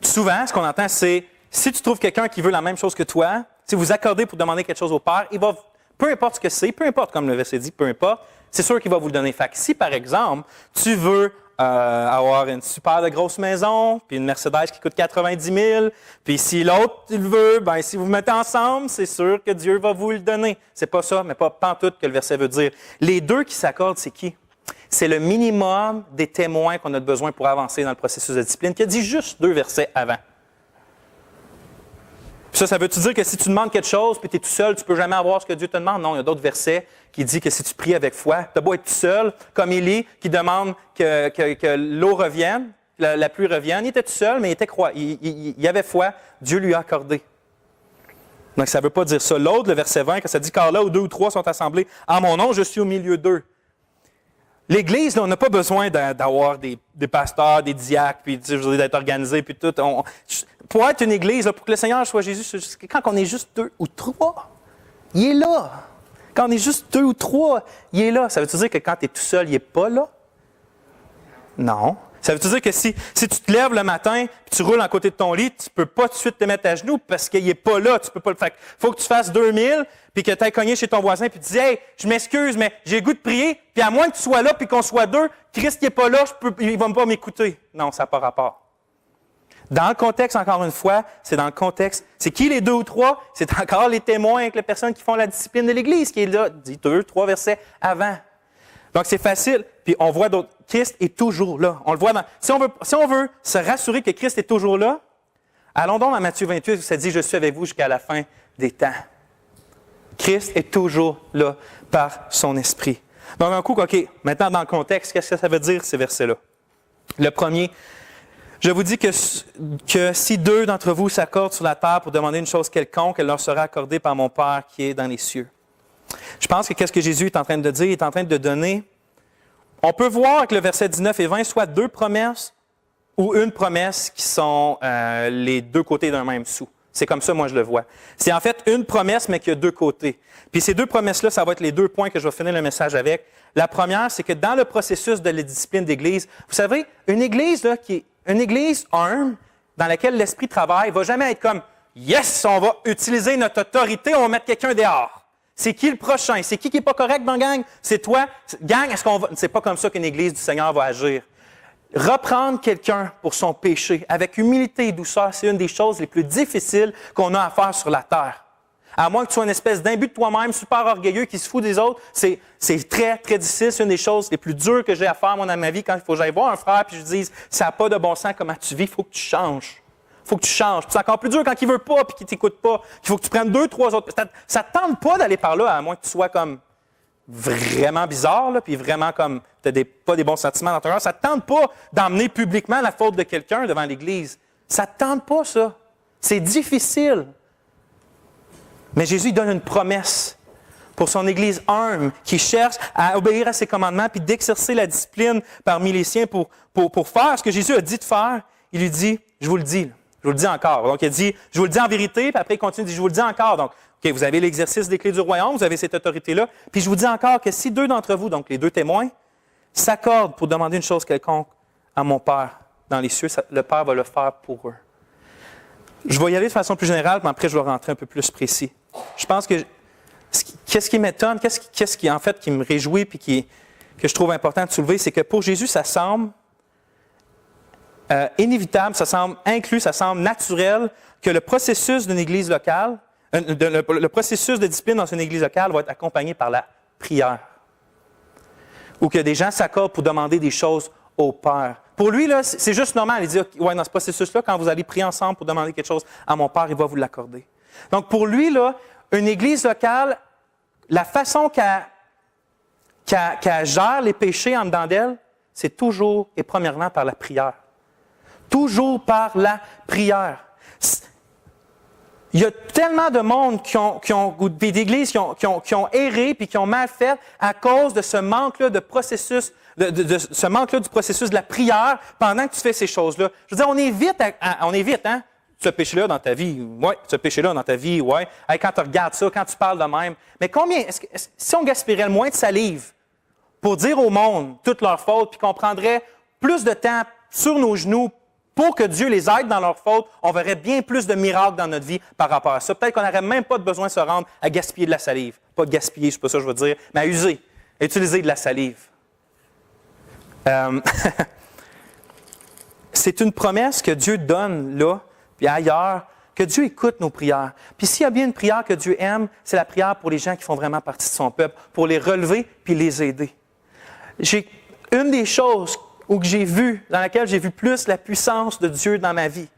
Souvent, ce qu'on entend, c'est si tu trouves quelqu'un qui veut la même chose que toi, si vous accordez pour demander quelque chose au Père, il va, peu importe ce que c'est, peu importe, comme le verset dit, peu importe, c'est sûr qu'il va vous le donner. Fait que si, par exemple, tu veux avoir une super de grosse maison, puis une Mercedes qui coûte 90 000, puis si l'autre il veut, ben si vous vous mettez ensemble, c'est sûr que Dieu va vous le donner. C'est pas ça, mais pas pantoute que le verset veut dire. Les deux qui s'accordent, c'est qui? C'est le minimum des témoins qu'on a besoin pour avancer dans le processus de discipline, qui a dit juste 2 versets avant. Puis ça veut-tu dire que si tu demandes quelque chose, puis tu es tout seul, tu ne peux jamais avoir ce que Dieu te demande? Non, il y a d'autres versets qui disent que si tu pries avec foi, tu as beau être tout seul, comme Élie, qui demande que l'eau revienne, la pluie revienne. Il était tout seul, mais il avait foi, Dieu lui a accordé. Donc ça ne veut pas dire ça. L'autre, le verset 20, quand ça dit « Car là où 2 ou 3 sont assemblés en mon nom, je suis au milieu d'eux ». L'Église, là, on n'a pas besoin d'avoir des pasteurs, des diacres, puis d'être organisé, puis tout. Pour être une Église, là, pour que le Seigneur soit Jésus, quand on est juste 2 ou 3, il est là. Quand on est juste 2 ou 3, il est là. Ça veut dire que quand tu es tout seul, il n'est pas là? Non. Ça veut dire que si tu te lèves le matin et tu roules à côté de ton lit, tu ne peux pas tout de suite te mettre à genoux parce qu'il n'est pas là. Tu peux pas le faire. Il faut que tu fasses 2000 puis que tu ailles cogner chez ton voisin puis tu dis « Hey, je m'excuse, mais j'ai le goût de prier, puis à moins que tu sois là puis qu'on soit 2, Christ n'est pas là, il ne va pas m'écouter. » Non, ça n'a pas rapport. Dans le contexte, encore une fois, c'est dans le contexte. C'est qui les 2 ou 3? C'est encore les témoins avec les personnes qui font la discipline de l'Église qui est là, dit 2, 3 versets avant. Donc, c'est facile. Puis, on voit d'autres. Christ est toujours là. On le voit dans... Si on veut se rassurer que Christ est toujours là, allons donc dans Matthieu 28 où ça dit « Je suis avec vous jusqu'à la fin des temps ». Christ est toujours là par son esprit. Donc, un coup, OK, maintenant dans le contexte, qu'est-ce que ça veut dire ces versets-là? Le premier, je vous dis que si deux d'entre vous s'accordent sur la terre pour demander une chose quelconque, elle leur sera accordée par mon Père qui est dans les cieux. Je pense que qu'est-ce que Jésus est en train de dire? Il est en train de donner. On peut voir avec le verset 19 et 20 soit deux promesses ou une promesse qui sont les deux côtés d'un même sou. C'est comme ça, moi, je le vois. C'est en fait une promesse, mais qui a deux côtés. Puis ces deux promesses-là, ça va être les deux points que je vais finir le message avec. La première, c'est que dans le processus de la discipline d'Église, vous savez, une Église là, qui est une Église humble, dans laquelle l'Esprit travaille, ne va jamais être comme « Yes, on va utiliser notre autorité, on va mettre quelqu'un dehors. » C'est qui le prochain? C'est qui n'est pas correct dans la gang? C'est toi. Gang, est-ce qu'on va... C'est pas comme ça qu'une Église du Seigneur va agir. Reprendre quelqu'un pour son péché avec humilité et douceur, c'est une des choses les plus difficiles qu'on a à faire sur la terre. À moins que tu sois une espèce d'imbu de toi-même, super orgueilleux, qui se fout des autres, c'est très, très difficile. C'est une des choses les plus dures que j'ai à faire, moi, dans ma vie, quand il faut que j'aille voir un frère et je lui dise « Ça n'a pas de bon sens comment tu vis, il faut que tu changes. » Il faut que tu changes. Puis c'est encore plus dur quand il ne veut pas et qu'il ne t'écoute pas. Il faut que tu prennes 2, 3 autres. Ça ne te tente pas d'aller par là, à moins que tu sois comme vraiment bizarre, là, puis vraiment comme tu n'as pas des bons sentiments dans ton cœur. Ça ne te tente pas d'emmener publiquement la faute de quelqu'un devant l'Église. Ça ne te tente pas, ça. C'est difficile. Mais Jésus donne une promesse pour son Église humble qui cherche à obéir à ses commandements puis d'exercer la discipline parmi les siens pour faire ce que Jésus a dit de faire. Il lui dit, je vous le dis, je vous le dis encore. Donc, il a dit, je vous le dis en vérité, puis après, il continue, il dit, je vous le dis encore. Donc, OK, vous avez l'exercice des clés du royaume, vous avez cette autorité-là. Puis, je vous dis encore que si deux d'entre vous, donc les deux témoins, s'accordent pour demander une chose quelconque à mon Père dans les cieux, le Père va le faire pour eux. Je vais y aller de façon plus générale, mais après, je vais rentrer un peu plus précis. Je pense que qu'est-ce qui m'étonne, qu'est-ce qui, en fait, qui me réjouit puis que je trouve important de soulever, c'est que pour Jésus, ça semble inévitable, ça semble inclus, ça semble naturel que le processus d'une église locale, le processus de discipline dans une église locale va être accompagné par la prière. Ou que des gens s'accordent pour demander des choses au Père. Pour lui, là, c'est juste normal. Il dit, ouais, dans ce processus-là, quand vous allez prier ensemble pour demander quelque chose à mon Père, il va vous l'accorder. Donc, pour lui, là, une église locale, la façon qu'elle gère les péchés en dedans d'elle, c'est toujours et premièrement par la prière. Toujours par la prière. Il y a tellement de monde d'églises qui ont erré puis qui ont mal fait à cause de ce manque-là de processus, ce manque-là du processus de la prière pendant que tu fais ces choses-là. Je veux dire, on est vite, hein? Ce péché-là dans ta vie, ouais. Ce péché-là dans ta vie, ouais. Hey, quand tu regardes ça, quand tu parles de même. Mais combien, si on gaspillerait le moins de salive pour dire au monde toutes leurs fautes puis qu'on prendrait plus de temps sur nos genoux pour que Dieu les aide dans leurs fautes, on verrait bien plus de miracles dans notre vie par rapport à ça. Peut-être qu'on n'aurait même pas de besoin de se rendre à gaspiller de la salive. Pas gaspiller, c'est pas ça que je veux dire, mais à user, à utiliser de la salive. C'est une promesse que Dieu donne là, puis ailleurs, que Dieu écoute nos prières. Puis s'il y a bien une prière que Dieu aime, c'est la prière pour les gens qui font vraiment partie de son peuple, pour les relever puis les aider. Une des choses dans laquelle j'ai vu plus la puissance de Dieu dans ma vie,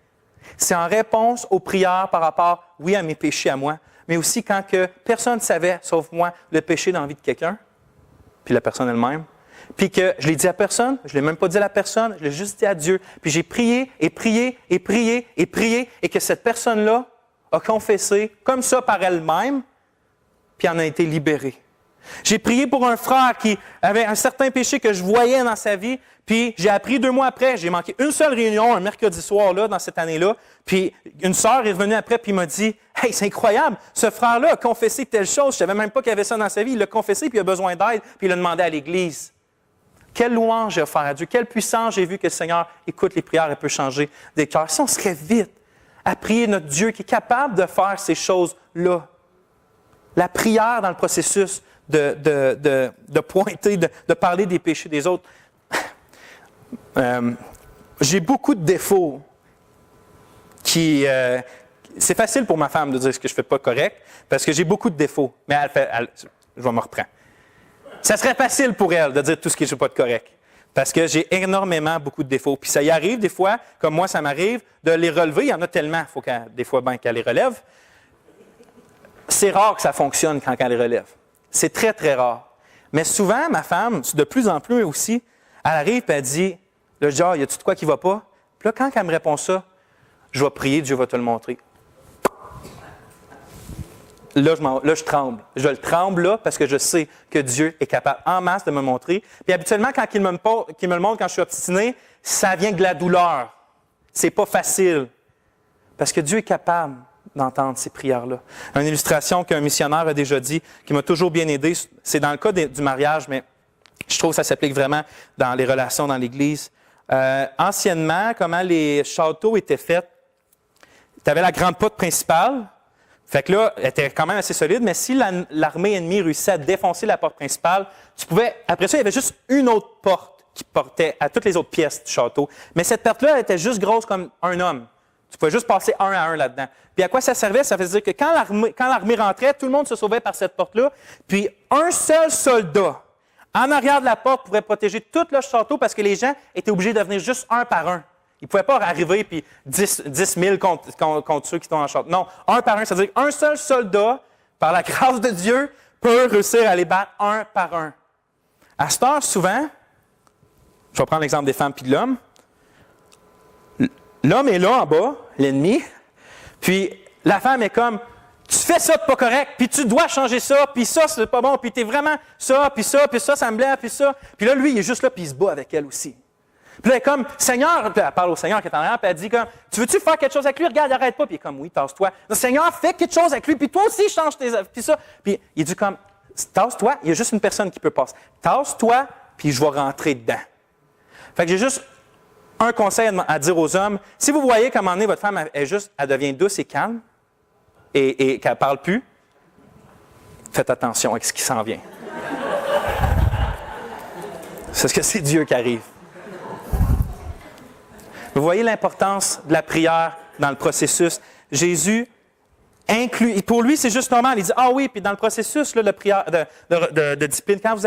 c'est en réponse aux prières par rapport, oui, à mes péchés à moi, mais aussi quand que personne ne savait, sauf moi, le péché dans la vie de quelqu'un, puis la personne elle-même, puis que je l'ai dit à personne, je ne l'ai même pas dit à la personne, je l'ai juste dit à Dieu, puis j'ai prié et prié et prié et prié, et que cette personne-là a confessé comme ça par elle-même, puis en a été libérée. J'ai prié pour un frère qui avait un certain péché que je voyais dans sa vie, puis j'ai appris 2 mois après, j'ai manqué une seule réunion un mercredi soir là, dans cette année-là, puis une sœur est revenue après puis m'a dit « Hey, c'est incroyable, ce frère-là a confessé telle chose, je ne savais même pas qu'il avait ça dans sa vie, il l'a confessé puis il a besoin d'aide, puis il l'a demandé à l'Église. » Quelle louange j'ai offert à Dieu, quelle puissance j'ai vu que le Seigneur écoute les prières et peut changer des cœurs. Si on serait vite à prier notre Dieu qui est capable de faire ces choses-là, la prière dans le processus de pointer, de parler des péchés des autres. J'ai beaucoup de défauts c'est facile pour ma femme de dire ce que je ne fais pas correct, parce que j'ai beaucoup de défauts, mais je vais me reprendre. Ça serait facile pour elle de dire tout ce qui ne fait pas de correct, parce que j'ai énormément beaucoup de défauts. Puis ça y arrive des fois, comme moi ça m'arrive, de les relever. Il y en a tellement, il faut des fois qu'elle les relève. c'est rare que ça fonctionne quand elle relève. C'est très, très rare. Mais souvent, ma femme, de plus en plus aussi, elle arrive et elle dit, là, je dis, y a-tu de quoi qui ne va pas? Puis là, quand elle me répond ça, je vais prier, Dieu va te le montrer. Là, je tremble. Je le tremble là parce que je sais que Dieu est capable en masse de me montrer. Puis habituellement, quand il me le montre quand je suis obstiné, ça vient de la douleur. C'est pas facile. Parce que Dieu est capable d'entendre ces prières-là. Une illustration qu'un missionnaire a déjà dit, qui m'a toujours bien aidé, c'est dans le cas du mariage, mais je trouve que ça s'applique vraiment dans les relations dans l'Église. Anciennement, comment les châteaux étaient faits, tu avais la grande poutre principale, fait que là, elle était quand même assez solide, mais si l'armée ennemie réussissait à défoncer la porte principale, tu pouvais, après ça, il y avait juste une autre porte qui portait à toutes les autres pièces du château. Mais cette porte-là, elle était juste grosse comme un homme. Tu pouvais juste passer un à un là-dedans. Puis à quoi ça servait? Ça veut dire que quand l'armée rentrait, tout le monde se sauvait par cette porte-là. Puis un seul soldat, en arrière de la porte, pouvait protéger tout le château parce que les gens étaient obligés de venir juste un par un. Ils ne pouvaient pas arriver puis 10 000 contre ceux qui sont en château. Non, un par un. C'est-à-dire qu'un seul soldat, par la grâce de Dieu, peut réussir à les battre un par un. À cette heure, souvent, je vais prendre l'exemple des femmes puis de l'homme. L'homme est là en bas, l'ennemi, puis la femme est comme, tu fais ça pas correct, puis tu dois changer ça, puis ça, c'est pas bon, puis t'es vraiment ça, puis ça me blesse, puis ça. Puis là, lui, il est juste là, puis il se bat avec elle aussi. Puis là, elle est comme, Seigneur, puis elle parle au Seigneur qui est en arrière, puis elle dit comme, tu veux-tu faire quelque chose avec lui? Regarde, arrête pas. Puis il est comme, oui, tasse-toi. Non, Seigneur, fais quelque chose avec lui, puis toi aussi, change tes... Puis ça. Puis il dit comme, tasse-toi, il y a juste une personne qui peut passer. Tasse-toi, puis je vais rentrer dedans. Fait que j'ai juste un conseil à dire aux hommes. Si vous voyez qu'à un moment donné, votre femme, elle devient douce et calme, et qu'elle ne parle plus, faites attention avec ce qui s'en vient. C'est parce que c'est Dieu qui arrive. Vous voyez l'importance de la prière dans le processus. Jésus inclut, pour lui, c'est juste normal. Il dit, ah oui, puis dans le processus là, de discipline, quand vous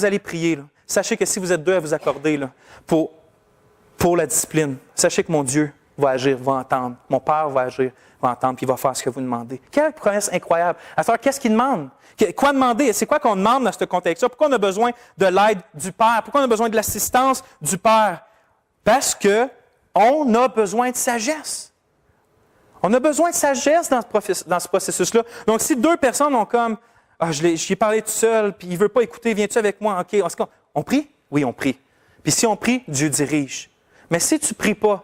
allez prier, là, sachez que si vous êtes deux à vous accorder là, pour la discipline, sachez que mon Dieu va agir, va entendre. Mon Père va agir, va entendre, puis il va faire ce que vous demandez. Quelle promesse incroyable. Alors, qu'est-ce qu'il demande? Quoi demander? C'est quoi qu'on demande dans ce contexte-là? Pourquoi on a besoin de l'aide du Père? Pourquoi on a besoin de l'assistance du Père? Parce qu'on a besoin de sagesse. On a besoin de sagesse dans ce processus-là. Donc, si deux personnes ont comme, j'y ai parlé tout seul, puis il ne veut pas écouter, viens-tu avec moi? OK, on prie? Oui, on prie. Puis si on prie, Dieu dirige. Mais si tu ne pries pas,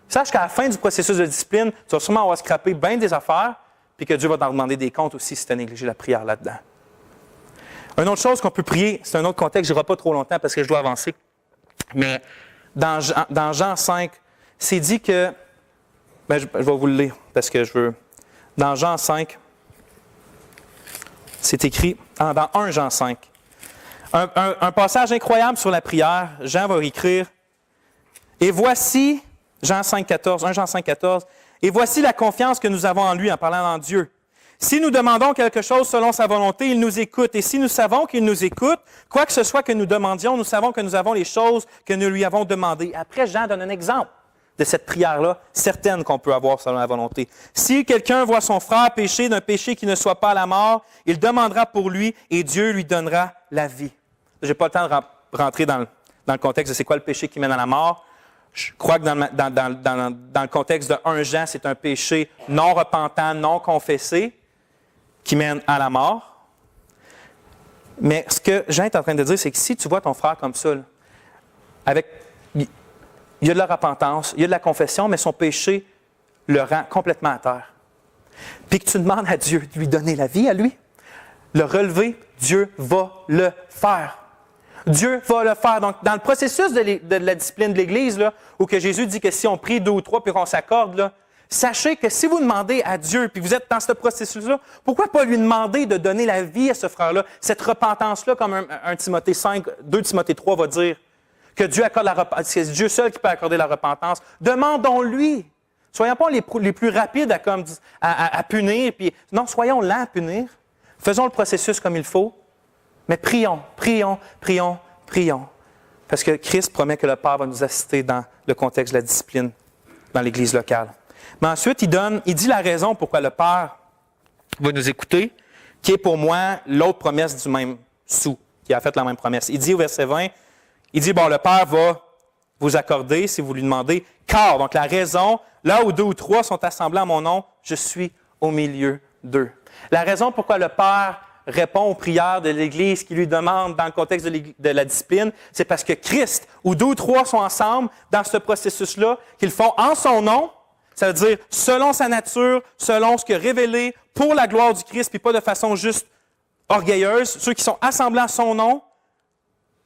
sache qu'à la fin du processus de discipline, tu vas sûrement avoir scrappé bien des affaires, puis que Dieu va t'en demander des comptes aussi si tu as négligé la prière là-dedans. Une autre chose qu'on peut prier, c'est un autre contexte, je n'irai pas trop longtemps parce que je dois avancer, mais dans Jean 5, c'est dit que, je vais vous le lire parce que je veux. Dans Jean 5, c'est écrit, dans 1 Jean 5, un passage incroyable sur la prière, Jean va écrire, et voici, un Jean 5, 14, et voici la confiance que nous avons en lui en parlant en Dieu. Si nous demandons quelque chose selon sa volonté, il nous écoute. Et si nous savons qu'il nous écoute, quoi que ce soit que nous demandions, nous savons que nous avons les choses que nous lui avons demandées. Après, Jean donne un exemple de cette prière-là, certaine qu'on peut avoir selon la volonté. Si quelqu'un voit son frère pécher d'un péché qui ne soit pas à la mort, il demandera pour lui et Dieu lui donnera la vie. Je n'ai pas le temps de rentrer dans le contexte de c'est quoi le péché qui mène à la mort. Je crois que dans le contexte de 1 Jean, c'est un péché non repentant, non confessé, qui mène à la mort. Mais ce que Jean est en train de dire, c'est que si tu vois ton frère comme ça, là, il y a de la repentance, il y a de la confession, mais son péché le rend complètement à terre. Puis que tu demandes à Dieu de lui donner la vie à lui, le relever, Dieu va le faire. Dieu va le faire. Donc, dans le processus de la discipline de l'Église, là, où que Jésus dit que si on prie 2 ou 3 puis qu'on s'accorde, là, sachez que si vous demandez à Dieu, puis vous êtes dans ce processus-là, pourquoi pas lui demander de donner la vie à ce frère-là, cette repentance-là, comme 2 Timothée 3 va dire, que Dieu accorde la repentance, c'est Dieu seul qui peut accorder la repentance. Demandons-lui. Soyons pas les plus rapides à punir, puis non, soyons lents à punir. Faisons le processus comme il faut. Mais prions. Parce que Christ promet que le Père va nous assister dans le contexte de la discipline dans l'Église locale. Mais ensuite, il dit la raison pourquoi le Père va nous écouter, qui est pour moi l'autre promesse du même sou, qui a fait la même promesse. Il dit au verset 20, il dit, bon, le Père va vous accorder si vous lui demandez, car, donc la raison, là où 2 ou 3 sont assemblés à mon nom, je suis au milieu d'eux. La raison pourquoi le Père répond aux prières de l'Église qui lui demande dans le contexte de la discipline, c'est parce que Christ, où 2 ou 3 sont ensemble dans ce processus-là, qu'ils font en son nom, ça veut dire selon sa nature, selon ce qu'il a révélé, pour la gloire du Christ, puis pas de façon juste orgueilleuse. Ceux qui sont assemblés en son nom,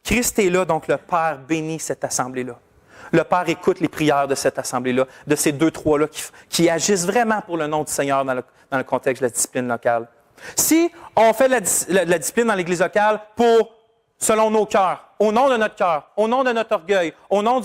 Christ est là, donc le Père bénit cette assemblée-là. Le Père écoute les prières de cette assemblée-là, de ces 2-3-là qui agissent vraiment pour le nom du Seigneur dans le contexte de la discipline locale. Si on fait la discipline dans l'Église locale selon nos cœurs, au nom de notre cœur, au nom de notre orgueil, au nom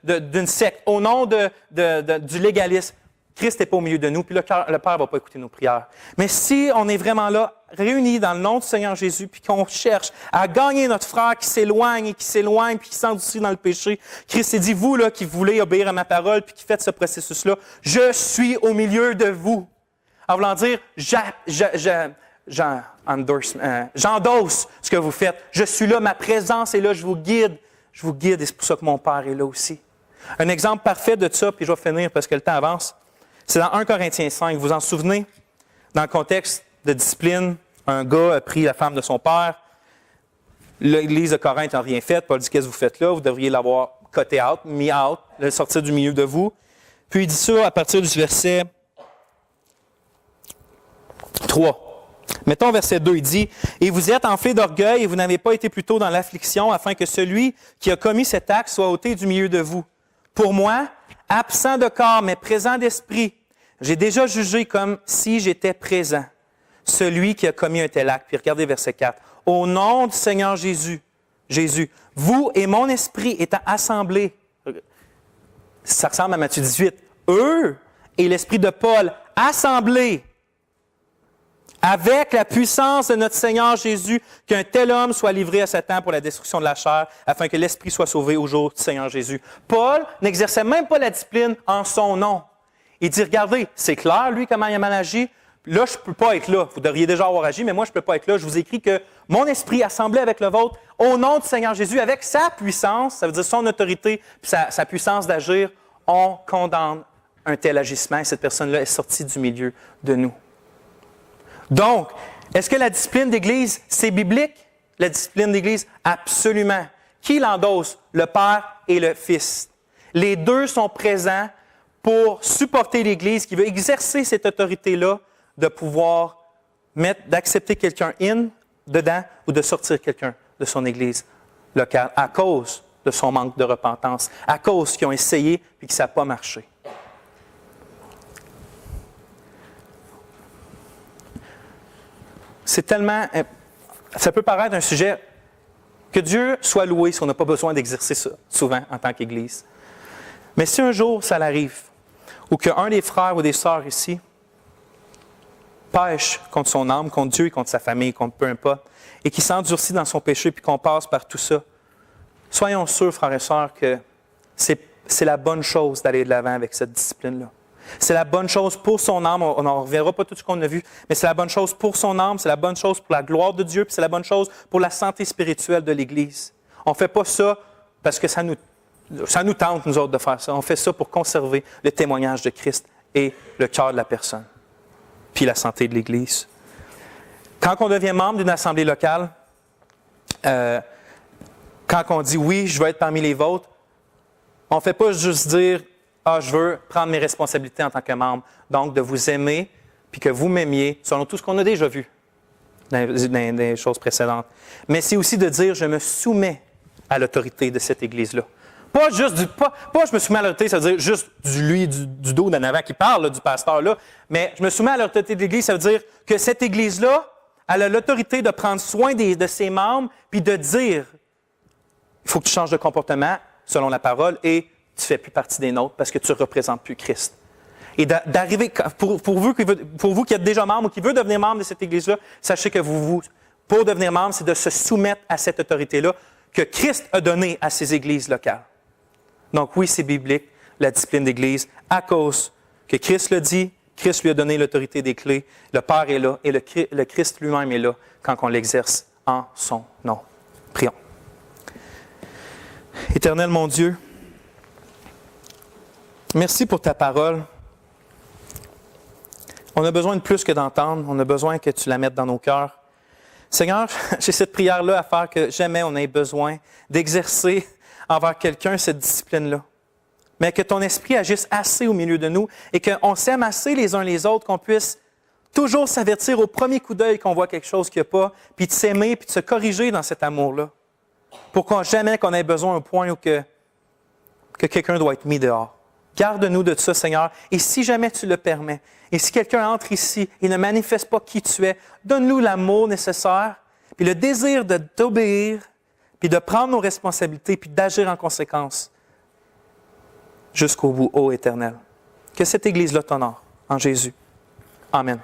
d'une secte, au nom du légalisme, Christ n'est pas au milieu de nous, puis le Père ne va pas écouter nos prières. Mais si on est vraiment là, réunis dans le nom du Seigneur Jésus, puis qu'on cherche à gagner notre frère qui s'éloigne, puis qui s'endurcit dans le péché, Christ s'est dit, vous là qui voulez obéir à ma parole, puis qui faites ce processus-là, je suis au milieu de vous. En voulant dire, j'endosse ce que vous faites. Je suis là, ma présence est là, je vous guide. Je vous guide et c'est pour ça que mon Père est là aussi. Un exemple parfait de ça, puis je vais finir parce que le temps avance, c'est dans 1 Corinthiens 5. Vous vous en souvenez? Dans le contexte de discipline, un gars a pris la femme de son père. L'Église de Corinthe n'a rien fait. Paul dit, qu'est-ce que vous faites là? Vous devriez l'avoir cuté out, mis out, le sortir du milieu de vous. Puis il dit ça à partir du verset 3. Mettons verset 2, il dit, « Et vous êtes enflés d'orgueil et vous n'avez pas été plus tôt dans l'affliction afin que celui qui a commis cet acte soit ôté du milieu de vous. Pour moi, absent de corps mais présent d'esprit, j'ai déjà jugé comme si j'étais présent celui qui a commis un tel acte. » Puis regardez verset 4. « Au nom du Seigneur Jésus, vous et mon esprit étant assemblés. » Ça ressemble à Matthieu 18. « Eux et l'esprit de Paul assemblés. » Avec la puissance de notre Seigneur Jésus, qu'un tel homme soit livré à Satan pour la destruction de la chair, afin que l'Esprit soit sauvé au jour du Seigneur Jésus. Paul n'exerçait même pas la discipline en son nom. Il dit, regardez, c'est clair, lui, comment il a mal agi. Là, je ne peux pas être là. Vous devriez déjà avoir agi, mais moi, je ne peux pas être là. Je vous écris que mon esprit assemblé avec le vôtre, au nom du Seigneur Jésus, avec sa puissance, ça veut dire son autorité, puis sa puissance d'agir, on condamne un tel agissement. Et cette personne-là est sortie du milieu de nous. Donc, est-ce que la discipline d'Église, c'est biblique? La discipline d'Église, absolument. Qui l'endosse? Le Père et le Fils. Les deux sont présents pour supporter l'Église qui veut exercer cette autorité-là de pouvoir d'accepter quelqu'un dedans ou de sortir quelqu'un de son Église locale à cause de son manque de repentance, à cause qu'ils ont essayé et que ça n'a pas marché. C'est tellement... Ça peut paraître un sujet... Que Dieu soit loué si on n'a pas besoin d'exercer ça souvent en tant qu'Église. Mais si un jour ça l'arrive, ou qu'un des frères ou des sœurs ici pêche contre son âme, contre Dieu et contre sa famille, contre peu importe, et qui s'endurcit dans son péché puis qu'on passe par tout ça, soyons sûrs, frères et sœurs, que c'est la bonne chose d'aller de l'avant avec cette discipline-là. C'est la bonne chose pour son âme. On n'en reverra pas tout ce qu'on a vu, mais c'est la bonne chose pour son âme, c'est la bonne chose pour la gloire de Dieu, puis c'est la bonne chose pour la santé spirituelle de l'Église. On ne fait pas ça parce que ça nous tente, nous autres, de faire ça. On fait ça pour conserver le témoignage de Christ et le cœur de la personne, puis la santé de l'Église. Quand on devient membre d'une assemblée locale, quand on dit « oui, je veux être parmi les vôtres », on ne fait pas juste dire « ah, je veux prendre mes responsabilités en tant que membre ». Donc, de vous aimer, puis que vous m'aimiez, selon tout ce qu'on a déjà vu dans les choses précédentes. Mais c'est aussi de dire « je me soumets à l'autorité de cette Église-là ». Pas je me soumets à l'autorité, ça veut dire juste du dos d'en avant qui parle, là, du pasteur-là, mais je me soumets à l'autorité de l'Église, ça veut dire que cette Église-là, elle a l'autorité de prendre soin de ses membres, puis de dire « il faut que tu changes de comportement selon la parole et tu ne fais plus partie des nôtres parce que tu ne représentes plus Christ. » Et d'arriver, pour vous qui êtes déjà membre ou qui veut devenir membre de cette Église-là, sachez que pour devenir membre, c'est de se soumettre à cette autorité-là que Christ a donnée à ses églises locales. Donc oui, c'est biblique, la discipline d'Église, à cause que Christ le dit, Christ lui a donné l'autorité des clés. Le Père est là et le Christ lui-même est là quand on l'exerce en son nom. Prions. Éternel mon Dieu, merci pour ta parole. On a besoin de plus que d'entendre. On a besoin que tu la mettes dans nos cœurs. Seigneur, j'ai cette prière-là à faire que jamais on ait besoin d'exercer envers quelqu'un cette discipline-là. Mais que ton esprit agisse assez au milieu de nous et qu'on s'aime assez les uns les autres, qu'on puisse toujours s'avertir au premier coup d'œil qu'on voit quelque chose qu'il n'y a pas, puis de s'aimer, puis de se corriger dans cet amour-là. Pour qu'on jamais qu'on ait besoin d'un point où que quelqu'un doit être mis dehors. Garde-nous de ça, Seigneur. Et si jamais tu le permets, et si quelqu'un entre ici et ne manifeste pas qui tu es, donne-nous l'amour nécessaire, puis le désir de t'obéir, puis de prendre nos responsabilités, puis d'agir en conséquence jusqu'au bout, ô Éternel. Que cette Église-là t'honore. En Jésus. Amen.